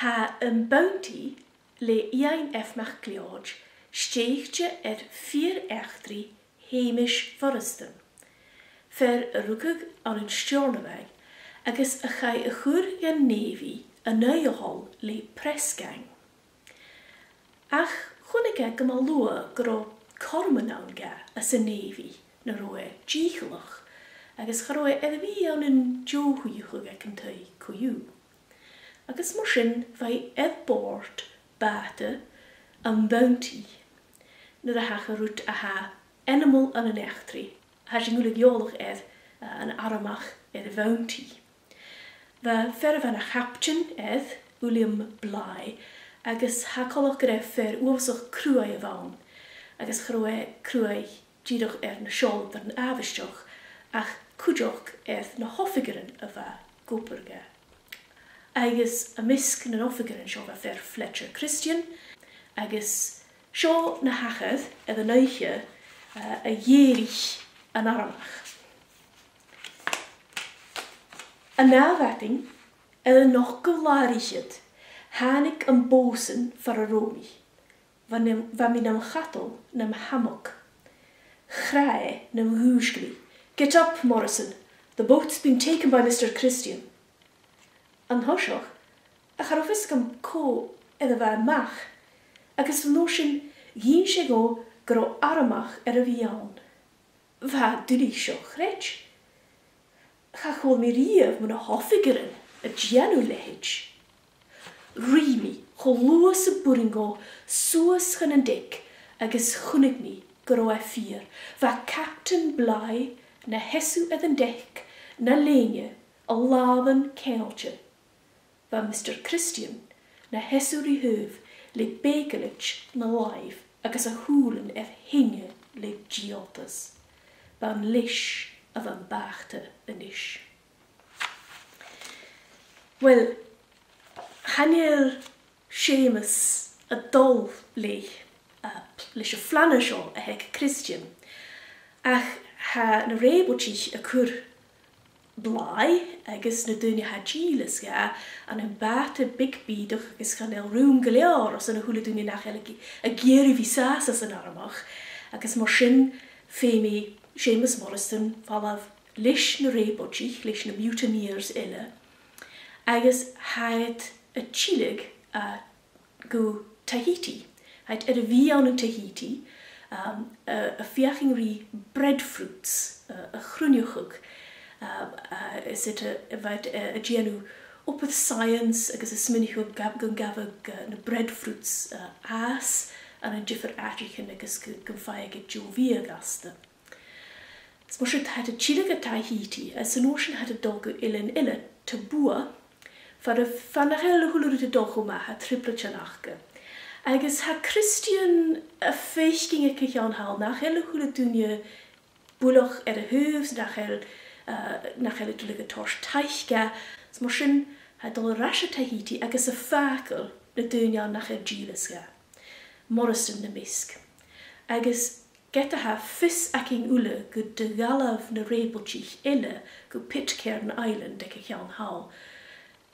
ha bounty le iain efmach George steegtje 4 echtri hemisch forresten. Ver rukig aan een stjorneweg, agus a chai a chur gen navy a neuehol le pressgang. Ach, chunnig gymal lua gro cormanawn ga as a navy na roe giechelach, agus charoe edwi aan een johuichug ag yn tui cwyw. Agus morshin vai boord bate an bounty. Na da ha gerut a ha animal an een echtri. Ha jingulig jolig an aramach a bounty. Va fer van a chapchen William Bly, agus ha kolach gref fer oorzoch cruai van, agus chroe cruai gidoch na sjol van avistoch, ach kujoch na hoffigeren of a goperge. Agus a misk na hoffigeren sjol va fer Fletcher Christian, agus sjol na hachad a neuche a jerich an aramach. Een nawerting nog gelarichet, hanik een bosen voor een romi, van min am gattel nam hammock. Graai nam huusgli. Get up, Morrison. The boat's been taken by Mr. Christian. An hoshoch, a charofiscam co edda va mach, agus notion yin se go gro aramach a vian. Va duli shoch rech? Ga gewoon meer hier met een hoffigeren, een genulege. Rimi, geloze boeringo, soos gaan een dik, agus gunnig nie, groe 4, va Captain Bly, na hesu ed een dek, na lenje, a laven keeltje. Va Mr. Christian, na hesu riheuv, le bekelich na live, agus a hoelen hinge le giotas. Va een lish, of een bachte een ish. Wel, Haniel Seamus a dol le leis a flanasol a heg Christian. Ach ha na rebeltich a cur Bly agus na dune ha giles ga an een bachte big biedig agus gan el room geleor as an a hule dune nach a gieri visas as an armach agus mar sin femi Seamus Morrison valaf lish na rebeltich lish na mutineers ille agus haid a chilig go Tahiti. Haid a vian in Tahiti a fiaching ri breadfruits a groenjugug is it a genu op het science agus a sminnig gun gavig na breadfruits as an een jiffer atrichen agus gun feig jovia gaste. Smoshet had a chilig a Tahiti as an ocean had a dog ille tabua van de hele hulur de dogma ha tripletje nachke. Agus ha Christian a feich ging ik aanhaal nach hele hulur dunje buloch de heuvs nach hele tulige torch teichga. Smoshin had al rasche Tahiti agus a fakel de dunja nach gileska. Morrison de misk. Agus geta ha fis aking ule go de galav na rebelchich ille go Pitcairn Island ik aanhaal.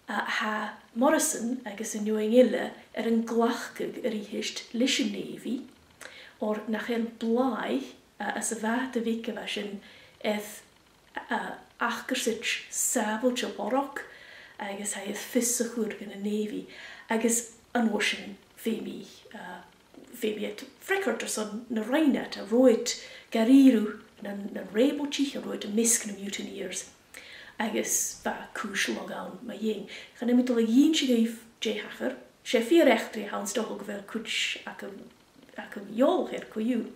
Ha Morrison agus in New England een glachkig hist lische navy, or nach een Bly as a vate wike was een achgersich sabeltje borok, agus hij visse goed in een navy, agus an ocean femi het frikkert er zo'n reinet, a roit gariru, een rebeltje, a roit a misk na mutineers. Agus va cúislog an ma dhéing. Gan imid al a dhéin si gaif dé hacher, sé 4 echtri hans doch ook wel kuts ac am jol her koju.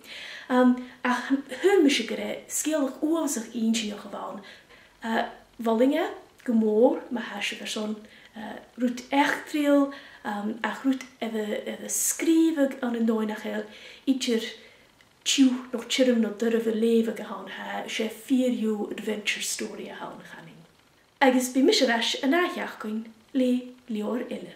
Ach hun se gere skelig oorzich eentje nog gewoon. Wallinge, gemoor, ma hasje verson, roet echtriel, ach roet even skrivig an een dooi nachel, ietsjer tju nog tjurm nog durve leven gehaan ha, sé 4 jaar adventure story gehaan gaan. Agus bi mis ras an aithach goin le leor ille.